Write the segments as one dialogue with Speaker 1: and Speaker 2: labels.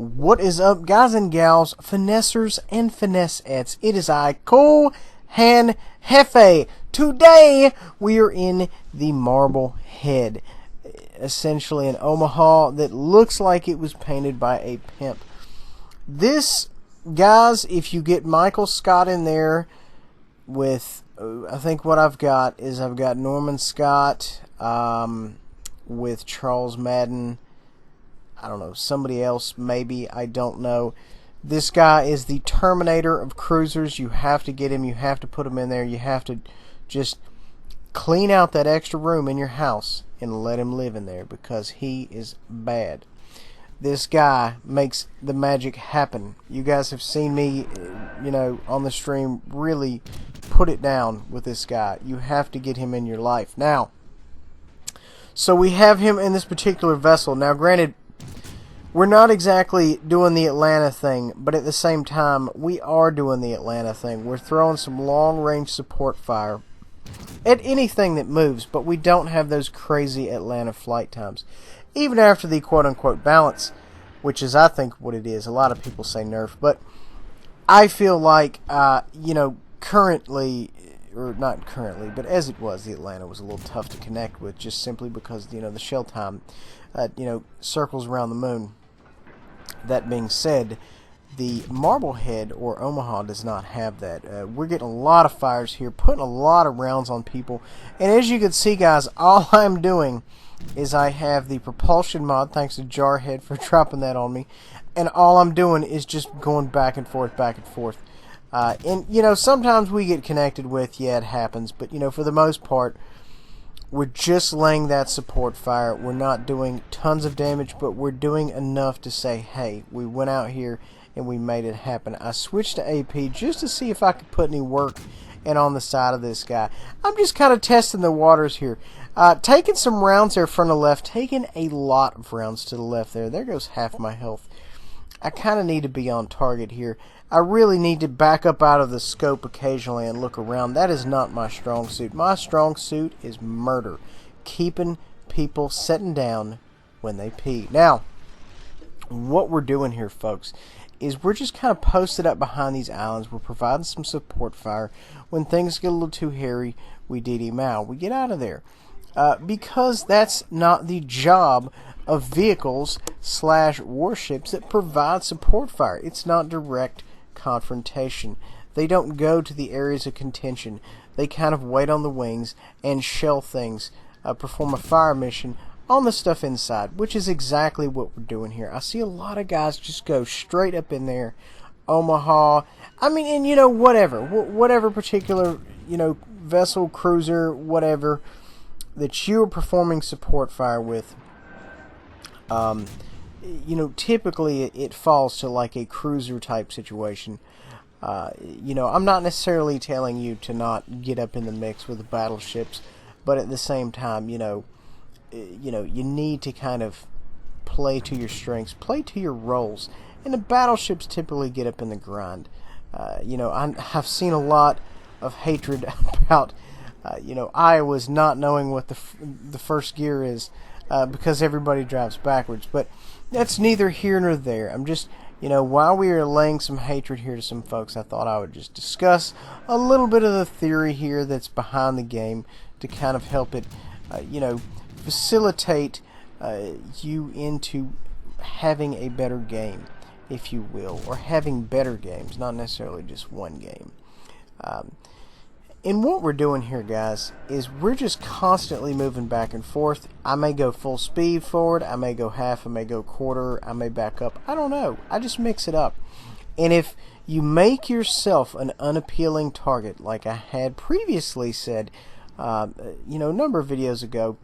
Speaker 1: What is up, guys and gals, finessers and finessettes? It is I, Cole Han Hefe. Today, we are in the Marblehead, essentially an Omaha that looks like it was painted by a pimp. This, guys, if you get Michael Scott in there with, I think what I've got is I've got Norman Scott with Charles Madden. I don't know, somebody else maybe, I don't know. This guy is the Terminator of cruisers. You have to get him, you have to put him in there, you have to just clean out that extra room in your house and let him live in there because he is bad. This guy makes the magic happen. You guys have seen me, on the stream really put it down with this guy. You have to get him in your life. Now, so we have him in this particular vessel. Now, granted, we're not exactly doing the Atlanta thing, but at the same time, we are doing the Atlanta thing. We're throwing some long-range support fire at anything that moves, but we don't have those crazy Atlanta flight times. Even after the quote-unquote balance, which is, I think, what it is. A lot of people say nerf, but I feel like, currently, or not currently, but as it was, the Atlanta was a little tough to connect with, just simply because, the shell time, circles around the moon. That being said, the Marblehead or Omaha does not have that. We're getting a lot of fires here, putting a lot of rounds on people. And as you can see, guys, all I'm doing is I have the propulsion mod, thanks to JarHead for dropping that on me. And all I'm doing is just going back and forth, back and forth. And, sometimes we get connected with, yeah, it happens. But, for the most part, we're just laying that support fire. We're not doing tons of damage, but we're doing enough to say, hey, we went out here and we made it happen. I switched to AP just to see if I could put any work in on the side of this guy. I'm just kind of testing the waters here. Taking some rounds there from the left. Taking a lot of rounds to the left there. There goes half my health. I kind of need to be on target here. I really need to back up out of the scope occasionally and look around. That is not my strong suit. My strong suit is murder. Keeping people sitting down when they pee. Now, what we're doing here, folks, is we're just kind of posted up behind these islands. We're providing some support fire. When things get a little too hairy, we DD-mow. We get out of there. Because that's not the job of vehicles / warships that provide support fire. It's not direct confrontation. They don't go to the areas of contention. They kind of wait on the wings and shell things, perform a fire mission on the stuff inside, which is exactly what we're doing here. I see a lot of guys just go straight up in there. Omaha, and whatever particular, vessel, cruiser, whatever that you are performing support fire with, typically it falls to like a cruiser type situation. I'm not necessarily telling you to not get up in the mix with the battleships, but at the same time, you need to kind of play to your strengths, play to your roles, and the battleships typically get up in the grind. I've seen a lot of hatred about, Iowa's not knowing what the first gear is, because everybody drives backwards, but that's neither here nor there. I'm just, while we are laying some hatred here to some folks, I thought I would just discuss a little bit of the theory here that's behind the game to kind of help it, facilitate you into having a better game, if you will, or having better games, not necessarily just one game. And what we're doing here, guys, is we're just constantly moving back and forth. I may go full speed forward, I may go half, I may go quarter, I may back up. I don't know. I just mix it up. And if you make yourself an unappealing target, like I had previously said, a number of videos ago,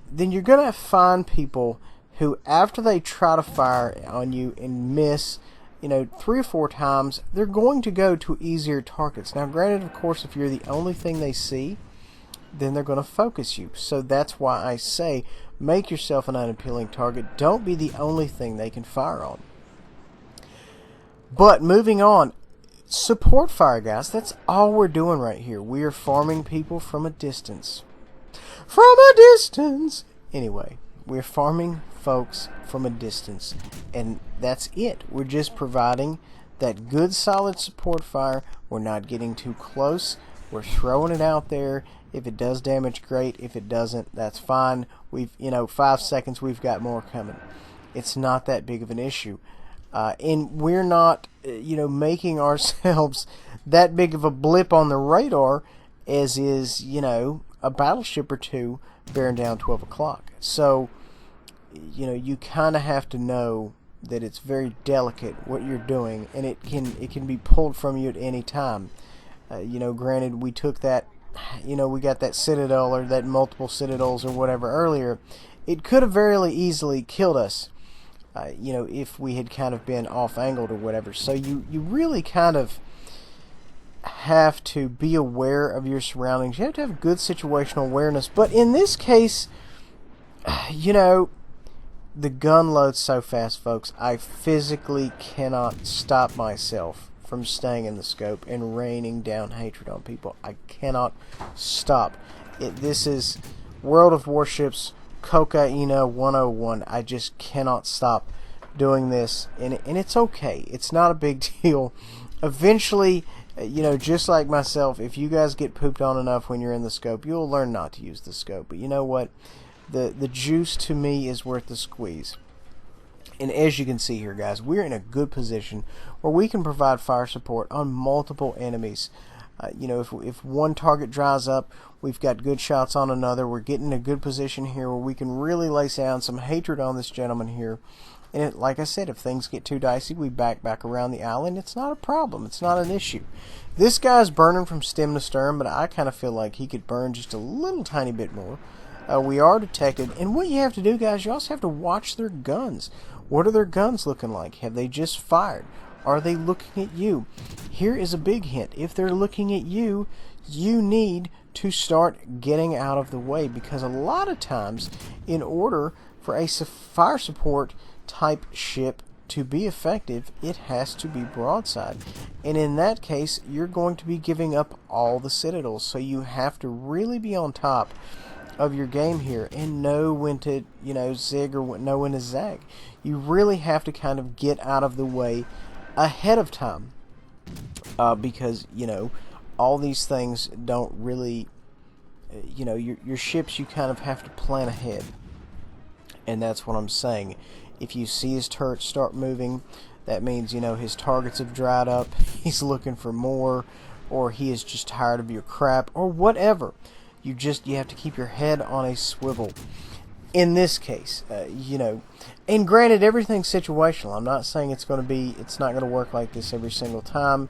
Speaker 1: then you're going to find people who, after they try to fire on you and miss, 3 or 4 times, they're going to go to easier targets. Now, granted, of course, if you're the only thing they see, then they're going to focus you. So that's why I say, make yourself an unappealing target. Don't be the only thing they can fire on. But moving on, support fire, guys. That's all we're doing right here. We are farming people from a distance. From a distance. Anyway, We're farming folks from a distance, and that's it. We're just providing that good solid support fire. We're not getting too close. We're throwing it out there. If it does damage, great. If it doesn't, that's fine. 5 seconds, we've got more coming. It's not that big of an issue. And we're not, making ourselves that big of a blip on the radar as is, a battleship or two bearing down 12 o'clock. So, you kind of have to know that it's very delicate what you're doing, and it can be pulled from you at any time. Granted, we took that, we got that citadel or that multiple citadels or whatever earlier. It could have very easily killed us, if we had kind of been off-angled or whatever. So you really kind of have to be aware of your surroundings. You have to have good situational awareness. But in this case, the gun loads so fast, folks, I physically cannot stop myself from staying in the scope and raining down hatred on people. I cannot stop. This is World of Warships Cocaina 101. I just cannot stop doing this, and it's okay. It's not a big deal. Eventually, just like myself, if you guys get pooped on enough when you're in the scope, you'll learn not to use the scope. But you know what? The juice to me is worth the squeeze. And as you can see here, guys, we're in a good position where we can provide fire support on multiple enemies. If one target dries up, we've got good shots on another. We're getting in a good position here where we can really lay down some hatred on this gentleman here. And like I said, if things get too dicey, we back around the island. It's not a problem. It's not an issue. This guy's burning from stem to stern, but I kind of feel like he could burn just a little tiny bit more. We are detected, and what you have to do, guys, you also have to watch their guns. What are their guns looking like? Have they just fired? Are they looking at you? Here is a big hint. If they're looking at you, you need to start getting out of the way, because a lot of times, in order for a fire support type ship to be effective, it has to be broadside. And in that case, you're going to be giving up all the citadels. So you have to really be on top of your game here and know when to, zig or know when to zag. You really have to kind of get out of the way ahead of time, because, all these things don't really, your ships, you kind of have to plan ahead. And that's what I'm saying. If you see his turrets start moving, that means, his targets have dried up, he's looking for more, or he is just tired of your crap, or whatever. You have to keep your head on a swivel. In this case, and granted, everything's situational. I'm not saying it's not going to work like this every single time.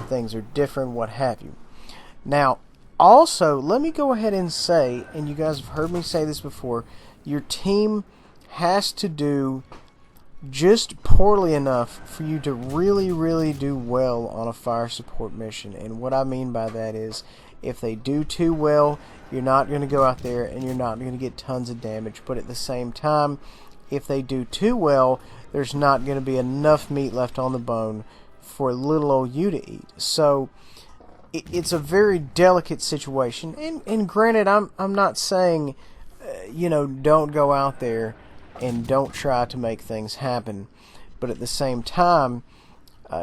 Speaker 1: Things are different, what have you. Now, also, let me go ahead and say, and you guys have heard me say this before, your team has to do just poorly enough for you to really do well on a fire support mission. And what I mean by that is, if they do too well, you're not going to go out there and you're not going to get tons of damage. But at the same time, if they do too well, there's not going to be enough meat left on the bone for little old you to eat. So it's a very delicate situation. And granted, I'm not saying, don't go out there and don't try to make things happen. But at the same time,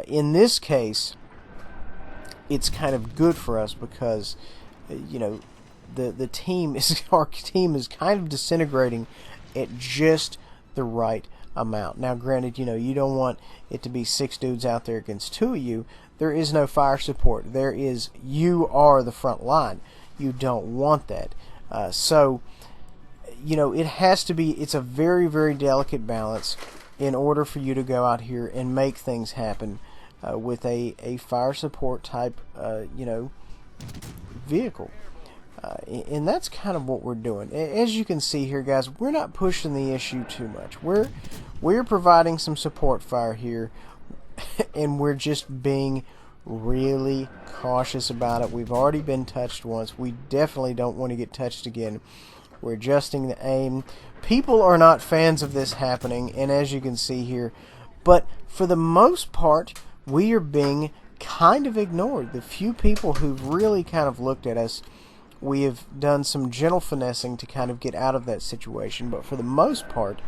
Speaker 1: in this case, it's kind of good for us because, the team is our team is kind of disintegrating at just the right amount. Now, granted, you don't want it to be 6 dudes out there against 2 of you. There is no fire support. You are the front line. You don't want that. So, it has to be. It's a very delicate balance in order for you to go out here and make things happen. With a fire support type, vehicle. And that's kind of what we're doing. As you can see here, guys, we're not pushing the issue too much. We're providing some support fire here, and we're just being really cautious about it. We've already been touched once. We definitely don't want to get touched again. We're adjusting the aim. People are not fans of this happening, and as you can see here, but for the most part, we are being kind of ignored. The few people who've really kind of looked at us we have done some gentle finessing to kind of get out of that situation, but for the most part,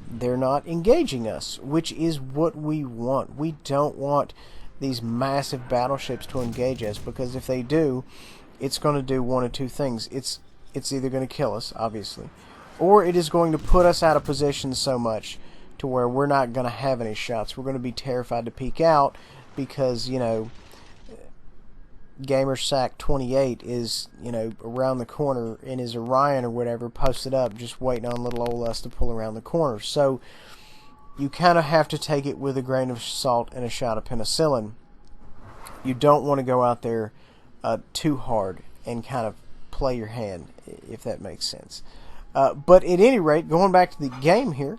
Speaker 1: they're not engaging us, which is what we want. We don't want these massive battleships to engage us, because if they do, it's going to do one of two things. It's either going to kill us, obviously, or it is going to put us out of position so much to where we're not going to have any shots. We're going to be terrified to peek out because, Gamersack 28 is, around the corner in his Orion or whatever, posted up, just waiting on little old us to pull around the corner. So you kind of have to take it with a grain of salt and a shot of penicillin. You don't want to go out there too hard and kind of play your hand, if that makes sense. But at any rate, going back to the game here,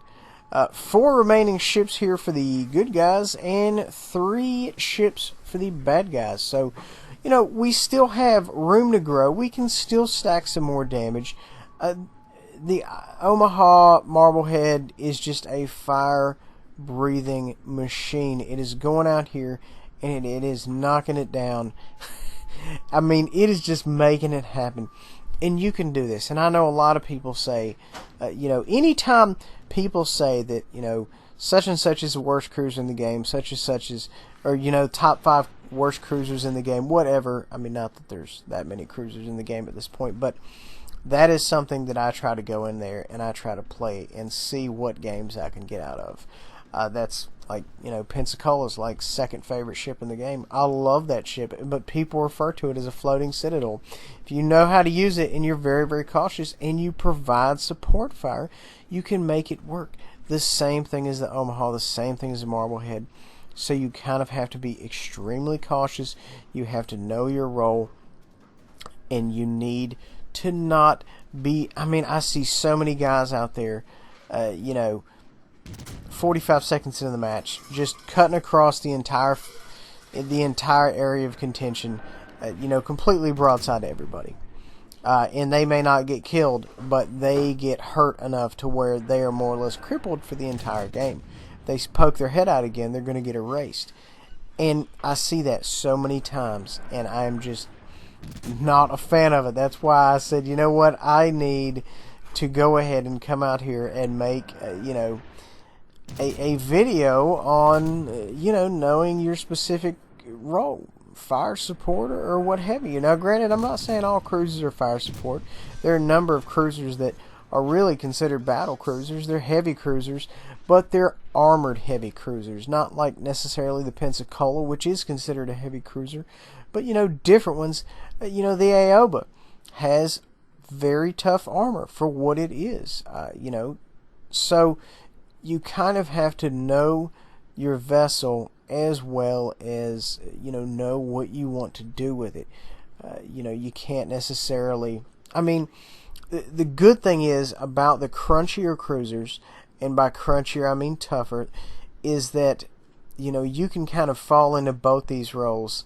Speaker 1: 4 remaining ships here for the good guys and 3 ships for the bad guys. So, we still have room to grow. We can still stack some more damage. The Omaha Marblehead is just a fire-breathing machine. It is going out here and it is knocking it down. I mean, it is just making it happen. And you can do this. And I know a lot of people say, anytime people say that, such and such is the worst cruiser in the game, such and such is, or, top 5 worst cruisers in the game, whatever. I mean, not that there's that many cruisers in the game at this point, but that is something that I try to go in there and I try to play and see what games I can get out of. That's like, Pensacola's like second favorite ship in the game. I love that ship, but people refer to it as a floating citadel. If you know how to use it and you're very, very cautious and you provide support fire, you can make it work. The same thing as the Omaha, the same thing as the Marblehead. So you kind of have to be extremely cautious. You have to know your role, and you need to not be, I see so many guys out there, 45 seconds into the match, just cutting across the entire area of contention, completely broadside to everybody. And they may not get killed, but they get hurt enough to where they are more or less crippled for the entire game. If they poke their head out again, they're going to get erased. And I see that so many times, and I'm just not a fan of it. That's why I said, you know what, I need to go ahead and come out here and make, a video on, knowing your specific role, fire support or what have you. Now, granted, I'm not saying all cruisers are fire support. There are a number of cruisers that are really considered battle cruisers. They're heavy cruisers, but they're armored heavy cruisers, not like necessarily the Pensacola, which is considered a heavy cruiser, but different ones. The Aoba has very tough armor for what it is, so you kind of have to know your vessel as well as know what you want to do with it. You can't necessarily, the good thing is about the crunchier cruisers, and by crunchier I mean tougher, is that you can kind of fall into both these roles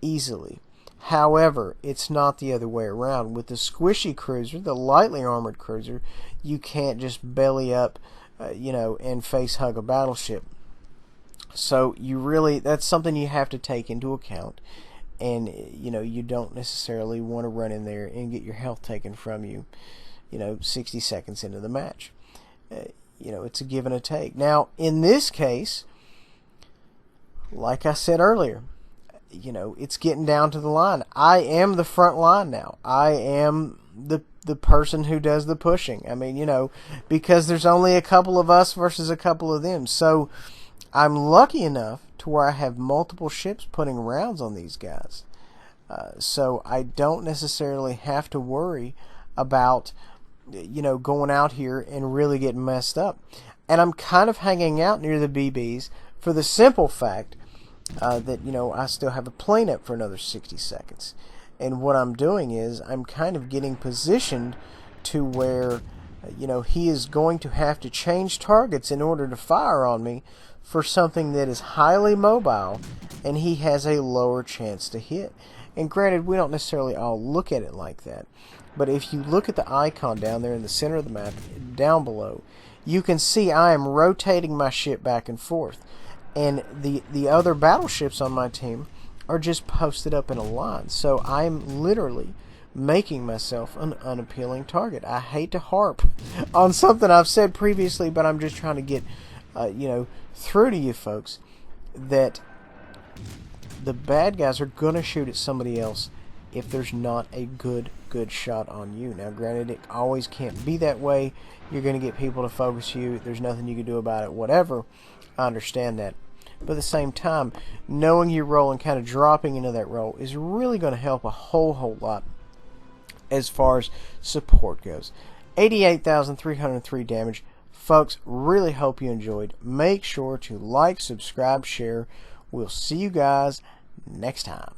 Speaker 1: easily. However, it's not the other way around. With the squishy cruiser, the lightly armored cruiser, you can't just belly up and face hug a battleship. So that's something you have to take into account. And you don't necessarily want to run in there and get your health taken from you 60 seconds into the match. It's a give and a take. Now, in this case, like I said earlier, it's getting down to the line. I am the front line now. I am the person who does the pushing. Because there's only a couple of us versus a couple of them. So I'm lucky enough to where I have multiple ships putting rounds on these guys. So I don't necessarily have to worry about, going out here and really getting messed up. And I'm kind of hanging out near the BBs for the simple fact that, I still have a plane up for another 60 seconds. And what I'm doing is I'm kind of getting positioned to where, he is going to have to change targets in order to fire on me for something that is highly mobile, and he has a lower chance to hit. And granted, we don't necessarily all look at it like that. But if you look at the icon down there in the center of the map, down below, you can see I am rotating my ship back and forth. And the other battleships on my team are just posted up in a line. So I'm literally making myself an unappealing target. I hate to harp on something I've said previously, but I'm just trying to get, through to you folks that the bad guys are going to shoot at somebody else if there's not a good shot on you. Now, granted, it always can't be that way. You're going to get people to focus you. There's nothing you can do about it, whatever. I understand that. But at the same time, knowing your role and kind of dropping into that role is really going to help a whole lot as far as support goes. 88,303 damage. Folks, really hope you enjoyed. Make sure to like, subscribe, share. We'll see you guys next time.